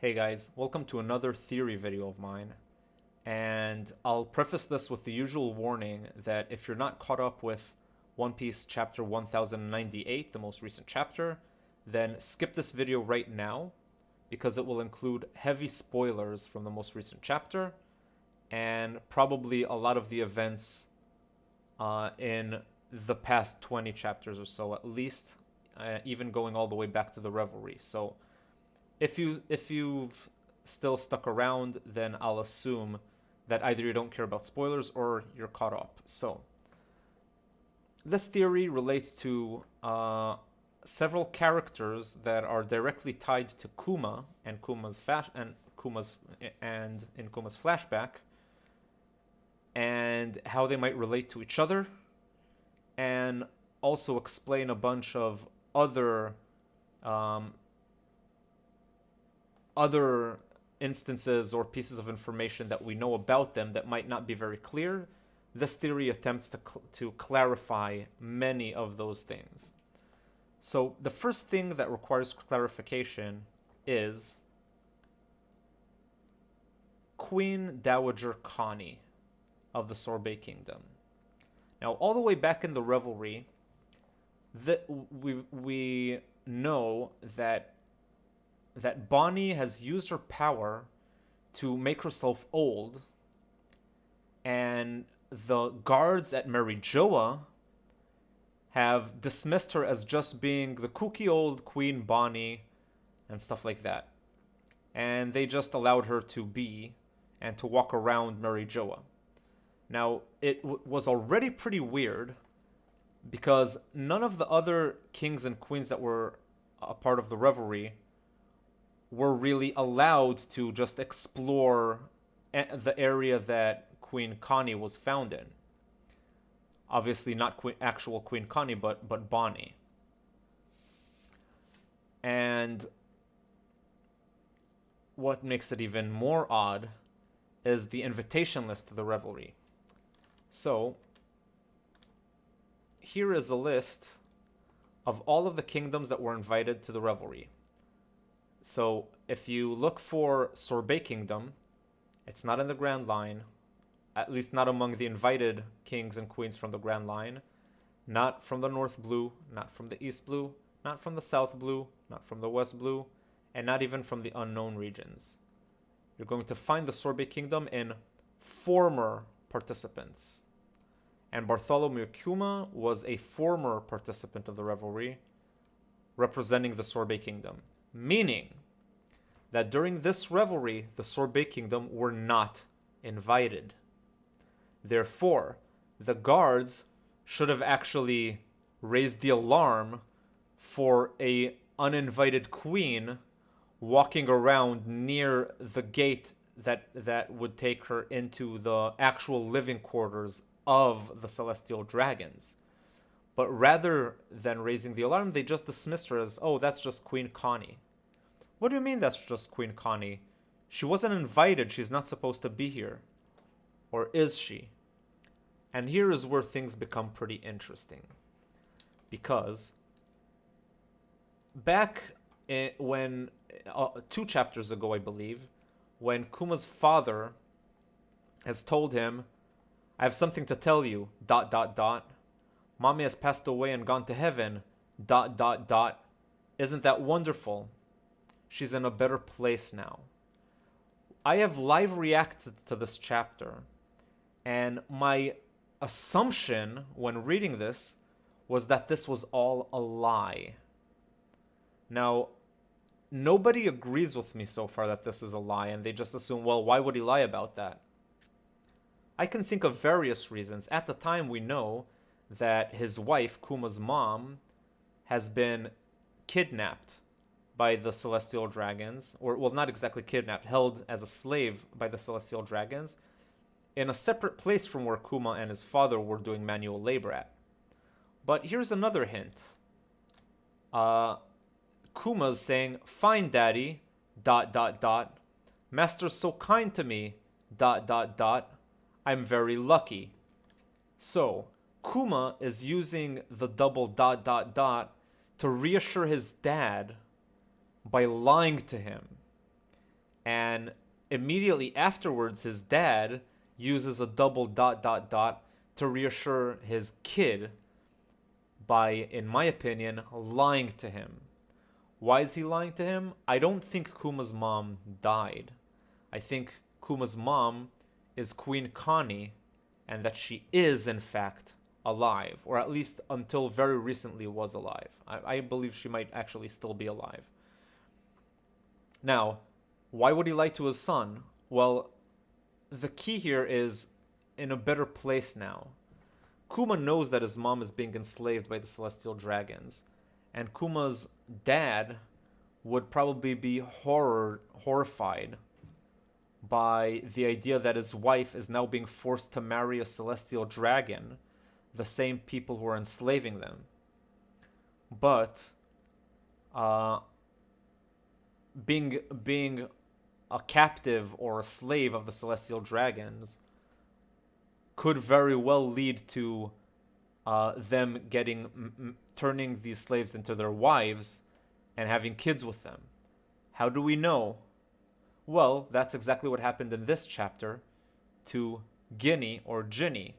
Hey guys, welcome to another theory video of mine. And I'll preface this with the usual warning that if you're not caught up with One Piece chapter 1098, the most recent chapter, then skip this video right now because it will include heavy spoilers from the most recent chapter and probably a lot of the events in the past 20 chapters or so, at least, even going all the way back to the revelry. So if you've still stuck around, then I'll assume that either you don't care about spoilers or you're caught up. So this theory relates to several characters that are directly tied to Kuma and in Kuma's flashback, and how they might relate to each other, and also explain a bunch of other instances or pieces of information that we know about them that might not be very clear. This theory attempts to clarify many of those things. So the first thing that requires clarification is Queen Dowager Connie of the Sorbet Kingdom. Now, all the way back in the revelry, we know that Bonnie has used her power to make herself old, and the guards at Mary Joa have dismissed her as just being the kooky old Queen Bonnie and stuff like that. And they just allowed her to be and to walk around Mary Joa. Now, it was already pretty weird because none of the other kings and queens that were a part of the revelry were really allowed to just explore the area that Queen Connie was found in. Obviously not actual Queen Connie, but Bonnie. And what makes it even more odd is the invitation list to the revelry. So, here is a list of all of the kingdoms that were invited to the revelry. So, if you look for Sorbet Kingdom, it's not in the Grand Line, at least not among the invited kings and queens from the Grand Line, not from the North Blue, not from the East Blue, not from the South Blue, not from the West Blue, and not even from the unknown regions. You're going to find the Sorbet Kingdom in former participants. And Bartholomew Kuma was a former participant of the revelry, representing the Sorbet Kingdom. Meaning that during this revelry, the Sorbet Kingdom were not invited. Therefore, the guards should have actually raised the alarm for a uninvited queen walking around near the gate that would take her into the actual living quarters of the Celestial Dragons. But rather than raising the alarm, they just dismissed her as, oh, that's just Queen Connie. What do you mean that's just Queen Connie? She wasn't invited. She's not supposed to be here. Or is she? And here is where things become pretty interesting. Because back when, 2 chapters ago, I believe, when Kuma's father has told him, I have something to tell you, ... Mommy has passed away and gone to heaven, ... Isn't that wonderful? She's in a better place now. I have live reacted to this chapter, and my assumption when reading this was that this was all a lie. Now, nobody agrees with me so far that this is a lie, and they just assume, well, why would he lie about that? I can think of various reasons. At the time, we know that his wife, Kuma's mom, has been kidnapped by the Celestial Dragons, or, well, not exactly kidnapped, held as a slave by the Celestial Dragons, in a separate place from where Kuma and his father were doing manual labor at. But here's another hint. Kuma's saying, fine, daddy, ... Master's so kind to me, ... I'm very lucky. So, Kuma is using the double ... to reassure his dad by lying to him. And immediately afterwards, his dad uses a double dot dot dot to reassure his kid by, in my opinion, lying to him. Why is he lying to him? I don't think Kuma's mom died. I think Kuma's mom is Queen Connie, and that she is, in fact, alive, or at least until very recently was alive. I believe she might actually still be alive. Now, why would he lie to his son? Well, the key here is in a better place now. Kuma knows that his mom is being enslaved by the celestial dragons, and Kuma's dad would probably be horrified by the idea that his wife is now being forced to marry a celestial dragon, the same people who are enslaving them. But being a captive or a slave of the celestial dragons could very well lead to them turning these slaves into their wives and having kids with them. How do we know? Well, that's exactly what happened in this chapter to Ginnie or Ginny.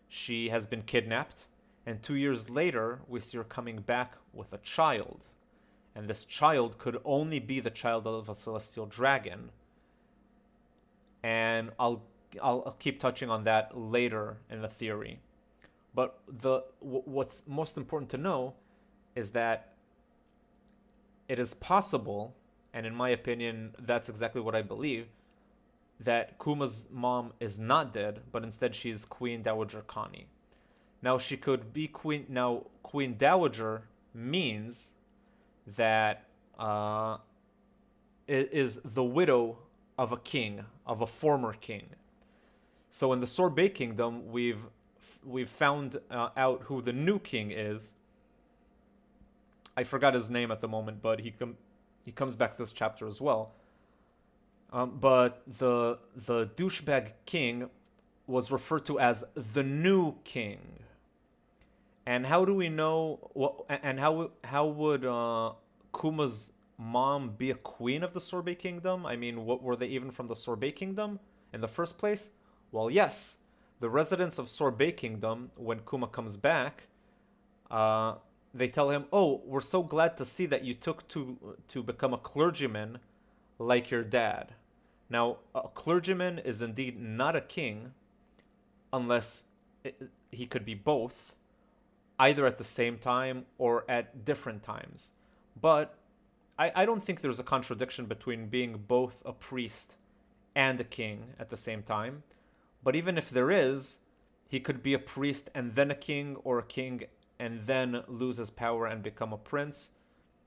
She has been kidnapped, and 2 years later, we see her coming back with a child. And this child could only be the child of a celestial dragon. And I'll keep touching on that later in the theory. But what's most important to know is that it is possible, and in my opinion, that's exactly what I believe, that Kuma's mom is not dead, but instead she's Queen Dowager Connie. Now she could be Queen. Now Queen Dowager means that is the widow of a king, of a former king. So in the Sorbet Kingdom, we've found out who the new king is. I forgot his name at the moment, but he comes back to this chapter as well. But the douchebag king was referred to as the new king. And how do we know? And how would Kuma's mom be a queen of the Sorbet Kingdom? I mean, what were they even from the Sorbet Kingdom in the first place? Well, yes, the residents of Sorbet Kingdom, when Kuma comes back, they tell him, "Oh, we're so glad to see that you took to become a clergyman like your dad." Now, a clergyman is indeed not a king, unless he could be both, either at the same time or at different times. But I don't think there's a contradiction between being both a priest and a king at the same time. But even if there is, he could be a priest and then a king, or a king and then lose his power and become a prince.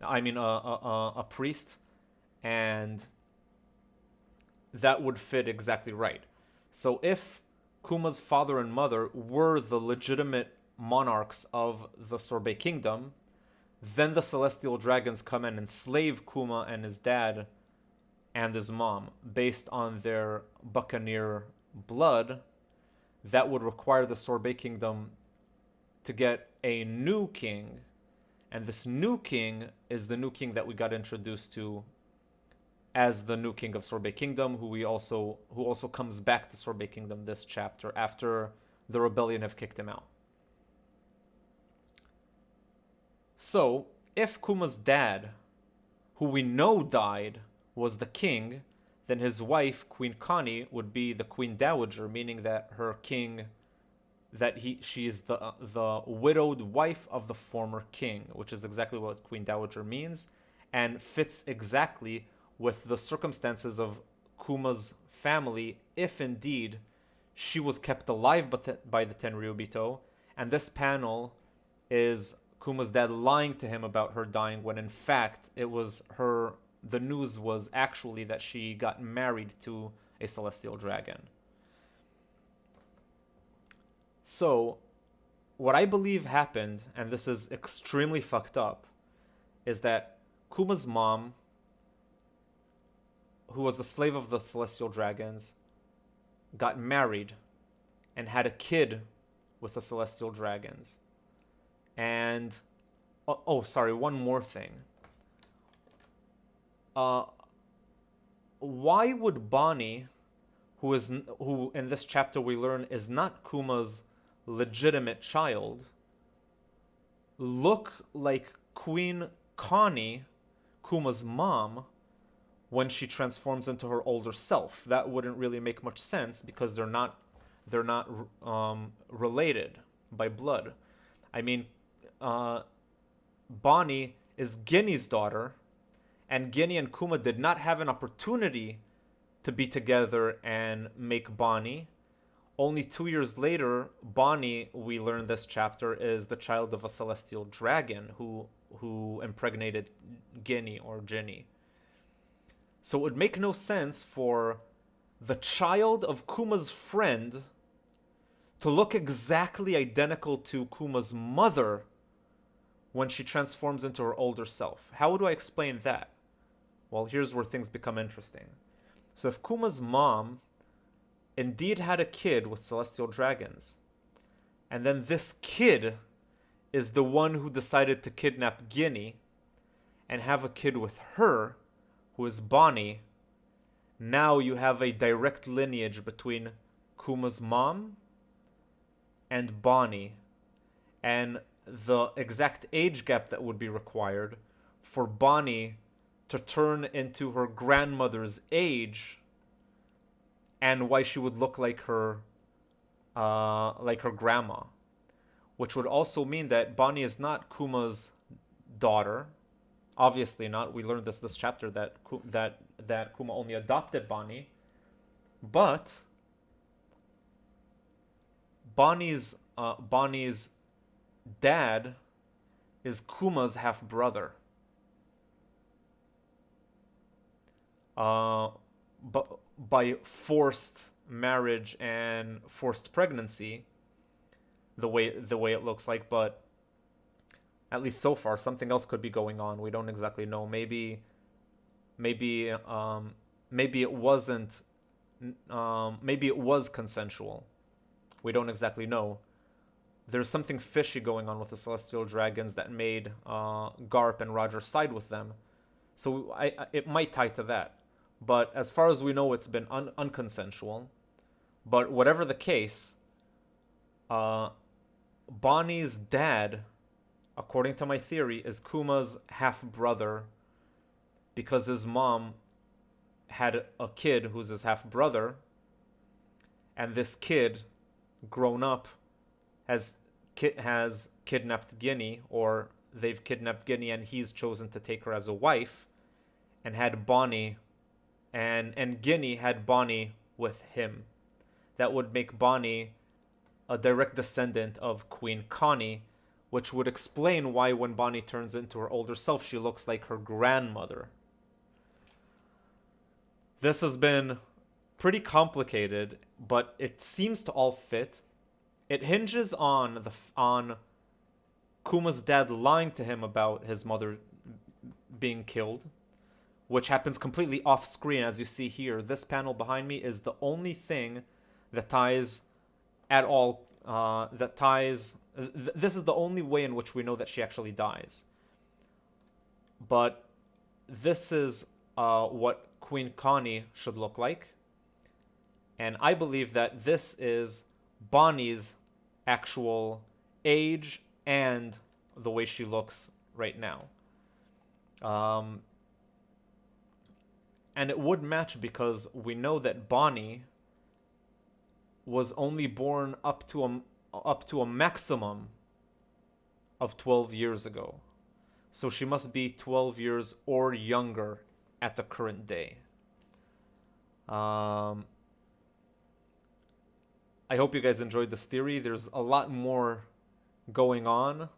I mean, a priest. And that would fit exactly right. So if Kuma's father and mother were the legitimate monarchs of the Sorbet Kingdom, then the celestial dragons come and enslave Kuma and his dad and his mom based on their buccaneer blood. That would require the Sorbet Kingdom to get a new king, and this new king is the new king that we got introduced to as the new king of Sorbet Kingdom, who also comes back to Sorbet Kingdom this chapter after the rebellion have kicked him out. So, if Kuma's dad, who we know died, was the king, then his wife, Queen Connie, would be the Queen Dowager, meaning that her king, she is the widowed wife of the former king, which is exactly what Queen Dowager means, and fits exactly with the circumstances of Kuma's family, if indeed she was kept alive by the Tenryubito. And this panel is Kuma's dad lying to him about her dying, when in fact it was her. The news was actually that she got married to a celestial dragon. So, what I believe happened, and this is extremely fucked up, is that Kuma's mom, who was a slave of the celestial dragons, got married and had a kid with the celestial dragons. And sorry, one more thing. why would Bonnie, who in this chapter we learn is not Kuma's legitimate child, look like Queen Connie, Kuma's mom, when she transforms into her older self? That wouldn't really make much sense because they're not related by blood. I mean, Bonnie is Ginnie's daughter, and Ginnie and Kuma did not have an opportunity to be together and make Bonnie. Only 2 years later, Bonnie, we learn this chapter, is the child of a celestial dragon who impregnated Ginnie or Ginnie. So it would make no sense for the child of Kuma's friend to look exactly identical to Kuma's mother when she transforms into her older self. How do I explain that? Well, here's where things become interesting. So if Kuma's mom indeed had a kid with celestial dragons, and then this kid is the one who decided to kidnap Ginnie and have a kid with her, who is Bonnie, now you have a direct lineage between Kuma's mom and Bonnie, and the exact age gap that would be required for Bonnie to turn into her grandmother's age, and why she would look like her grandma, which would also mean that Bonnie is not Kuma's daughter. Obviously not. We learned this chapter that Kuma only adopted Bonnie, but Bonnie's dad is Kuma's half brother. But by forced marriage and forced pregnancy, the way it looks like, but at least so far, something else could be going on. We don't exactly know. Maybe it wasn't. Maybe it was consensual. We don't exactly know. There's something fishy going on with the celestial dragons that made Garp and Roger side with them. So it might tie to that. But as far as we know, it's been unconsensual. But whatever the case, Bonnie's dad, according to my theory, is Kuma's half-brother, because his mom had a kid who's his half-brother, and this kid, grown up, has kidnapped Ginnie, or they've kidnapped Ginnie and he's chosen to take her as a wife, and had Bonnie, and Ginnie had Bonnie with him. That would make Bonnie a direct descendant of Queen Connie, which would explain why when Bonnie turns into her older self, she looks like her grandmother. This has been pretty complicated, but it seems to all fit. It hinges on Kuma's dad lying to him about his mother being killed, which happens completely off screen, as you see here. This panel behind me is the only thing that ties at all. This is the only way in which we know that she actually dies. But this is what Queen Connie should look like. And I believe that this is Bonnie's actual age and the way she looks right now. And it would match because we know that Bonnie was only born up to a maximum of 12 years ago. So she must be 12 years or younger at the current day. I hope you guys enjoyed this theory. There's a lot more going on,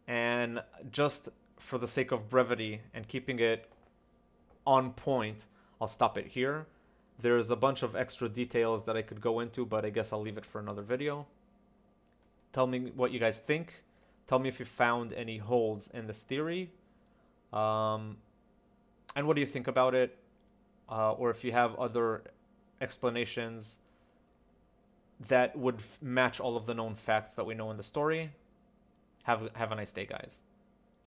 and just for the sake of brevity and keeping it on point, I'll stop it here. There's a bunch of extra details that I could go into, but I guess I'll leave it for another video. Tell me what you guys think. Tell me if you found any holes in this theory. And what do you think about it? Or if you have other explanations that would match all of the known facts that we know in the story. Have a nice day, guys.